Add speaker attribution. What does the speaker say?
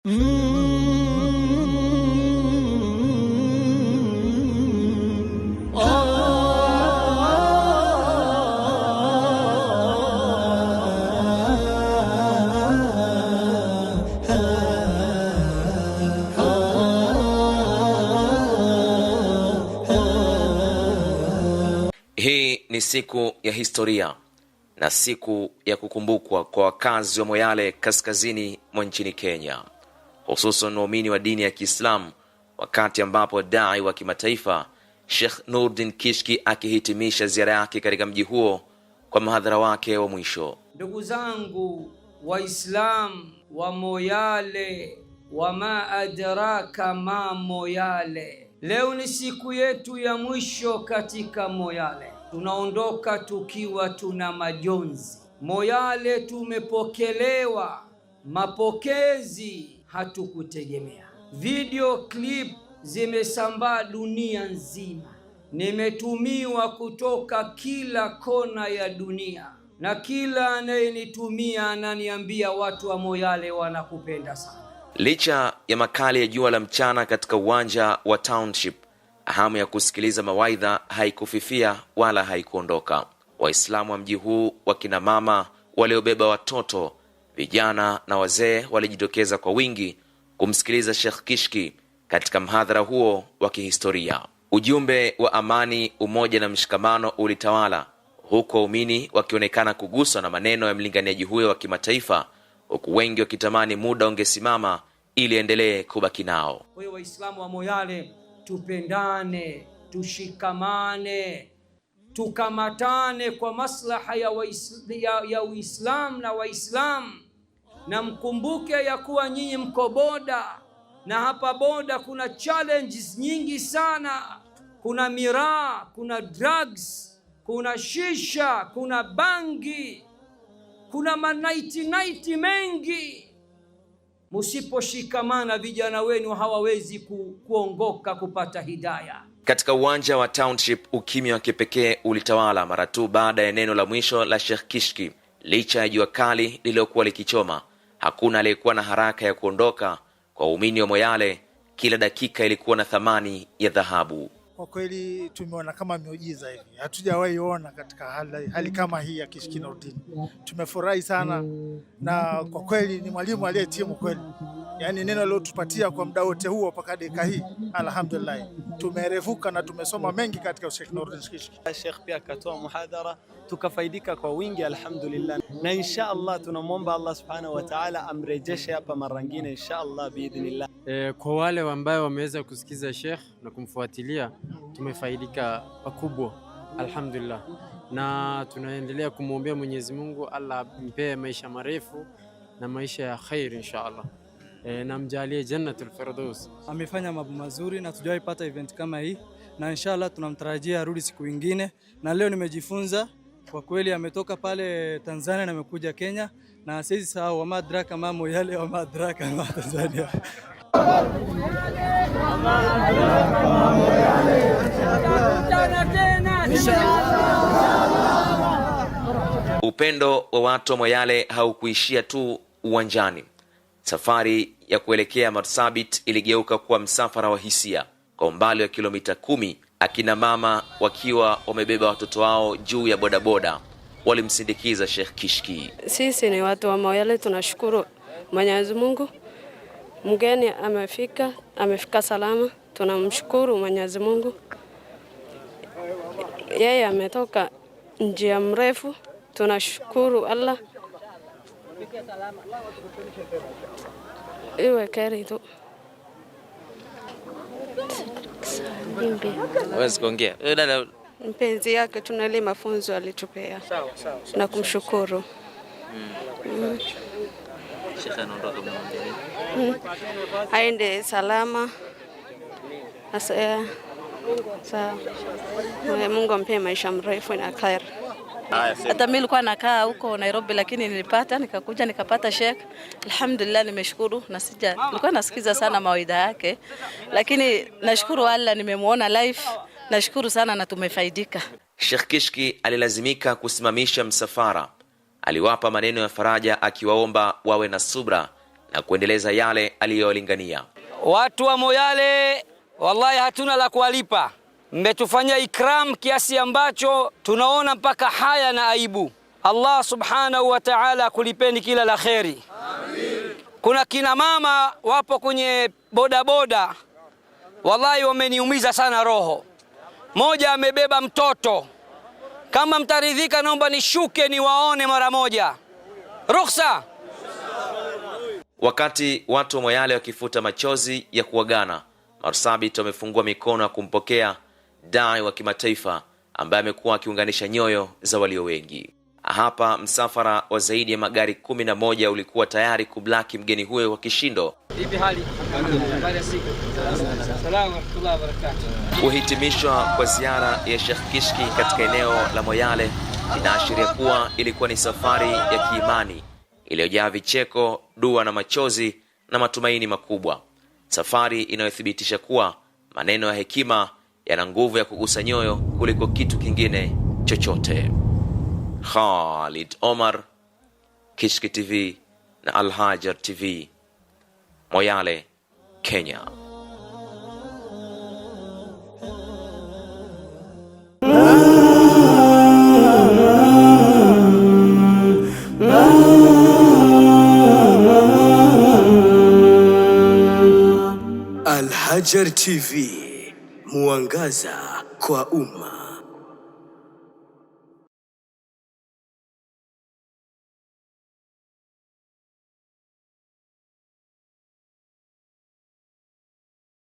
Speaker 1: Hii ni siku ya historia na siku ya kukumbukwa kwa wakazi wa Moyale kaskazini mwa nchini Kenya, hususan waumini wa dini ya Kiislamu, wakati ambapo dai wa kimataifa Sheikh Nurdin Kishki akihitimisha ziara yake katika mji huo kwa mahadhara wake wa mwisho.
Speaker 2: Ndugu zangu Waislamu wa Moyale, wama adraka ma Moyale, leo ni siku yetu ya mwisho katika Moyale. Tunaondoka tukiwa tuna majonzi. Moyale tumepokelewa mapokezi hatukutegemea. Video clip zimesambaa dunia nzima, nimetumiwa kutoka kila kona ya dunia, na kila anayenitumia ananiambia watu wa Moyale wanakupenda sana.
Speaker 1: Licha ya makali ya jua la mchana katika uwanja wa Township, hamu ya kusikiliza mawaidha haikufifia wala haikuondoka. Waislamu wa mji huu, wakina mama waliobeba watoto, vijana na wazee, walijitokeza kwa wingi kumsikiliza Sheikh Kishki katika mhadhara huo wa kihistoria. Ujumbe wa amani, umoja na mshikamano ulitawala, huku waumini wakionekana kuguswa na maneno ya mlinganiaji huyo wa kimataifa, huku wengi wakitamani muda ungesimama ili endelee kubaki nao.
Speaker 2: Kwa hiyo Waislamu wa Moyale, tupendane, tushikamane, tukamatane kwa maslaha ya Uislamu na Waislamu, na mkumbuke ya kuwa nyinyi mko boda, na hapa boda kuna challenges nyingi sana. Kuna miraa, kuna drugs, kuna shisha, kuna bangi, kuna manaiti mengi. Musiposhikamana, vijana wenu hawawezi kuongoka kupata hidayah.
Speaker 1: Katika uwanja wa Township, ukimya wa kipekee ulitawala mara tu baada ya neno la mwisho la Sheikh Kishki. Licha ya jua kali lililokuwa likichoma, hakuna aliyekuwa na haraka ya kuondoka. Kwa waumini wa Moyale, kila dakika ilikuwa na thamani ya dhahabu.
Speaker 3: Kwa kweli tumeona kama miujiza hivi, hatujawahi ona katika hali kama hii ya Kishki Nurdin. Tumefurahi sana, na kwa kweli ni mwalimu aliyetimu kweli. Yaani neno leo tupatia kwa muda wote huo mpaka dakika hii, alhamdulillah tumerevuka na tumesoma mengi katika Sheikh Nurdin Kishki.
Speaker 4: Sheikh pia akatoa muhadhara, tukafaidika kwa wingi alhamdulillah, na insha Allah tunamwomba Allah subhanahu wa ta'ala amrejeshe hapa mara nyingine insha Allah biidhnillah.
Speaker 5: Kwa wale ambao wameweza kusikiza Sheikh na kumfuatilia, tumefaidika pakubwa alhamdulillah, na tunaendelea kumwombea Mwenyezi Mungu Allah mpe maisha marefu na maisha ya khair insha Allah, na mjalie jannatul firdaus.
Speaker 6: Amefanya mambo mazuri na tujawahi pata event kama hii, na inshallah tunamtarajia arudi siku nyingine. Na leo nimejifunza kwa kweli, ametoka pale Tanzania na amekuja Kenya, na sisi sahau wa madraka ma Moyale wa madraka ma Tanzania.
Speaker 1: Upendo wa watu wa Moyale haukuishia tu uwanjani. Safari ya kuelekea Marsabit iligeuka kuwa msafara wa hisia. Kwa umbali wa kilomita 10, akina mama wakiwa wamebeba watoto wao juu ya bodaboda walimsindikiza Sheikh Kishki.
Speaker 7: Sisi ni watu wa Moyale, tunashukuru Mwenyezi Mungu. Mgeni amefika salama, tunamshukuru Mwenyezi Mungu. Yeye ametoka njia mrefu, tunashukuru Allah. Iwe keri tu.
Speaker 1: Wezi kuongea.
Speaker 7: Mpenzi yake tunali mafunzo alitupea. Na kumshukuru.
Speaker 1: Sheikh anaondoka mwambie.
Speaker 7: Aende salama. Asa Mungu ampe maisha mrefu na khair.
Speaker 8: Hata mimi nilikuwa nakaa huko Nairobi, lakini nikakuja nikapata Sheikh. Alhamdulillah, nimeshukuru. Na nilikuwa nasikiza sana mawaidha yake, lakini nashukuru Allah nimemuona live. Nashukuru sana na tumefaidika.
Speaker 1: Sheikh Kishki alilazimika kusimamisha msafara. Aliwapa maneno ya faraja akiwaomba wawe na subra na kuendeleza yale aliyolingania.
Speaker 2: Watu wa Moyale, wallahi hatuna la kuwalipa. Mmetufanyia ikram kiasi ambacho tunaona mpaka haya na aibu. Allah subhanahu wa ta'ala kulipeni kila la kheri. Amin. Kuna kina mama wapo kwenye bodaboda, wallahi wameniumiza sana roho. Moja amebeba mtoto. Kama mtaridhika, naomba nishuke niwaone mara moja. Ruhusa.
Speaker 1: Wakati watu wa Moyale wakifuta machozi ya kuagana, Marsabit wamefungua mikono ya kumpokea dai wa kimataifa ambaye amekuwa akiunganisha nyoyo za walio wengi. Hapa msafara wa zaidi ya magari 11 ulikuwa tayari kublaki mgeni huyo wa kishindo.
Speaker 2: Vipi hali? Habari ya siku. Salamu alaykum wa barakatuh.
Speaker 1: Kuhitimishwa kwa ziara ya Sheikh Kishki katika eneo la Moyale inaashiria kuwa ilikuwa ni safari ya kiimani iliyojaa vicheko, dua na machozi na matumaini makubwa. Safari inayothibitisha kuwa maneno ya hekima yana nguvu ya kugusa nyoyo kuliko kitu kingine chochote. Khalid Omar, Kishki TV na Al Hajar TV, Moyale, Kenya.
Speaker 9: Al Hajar TV, mwangaza kwa umma.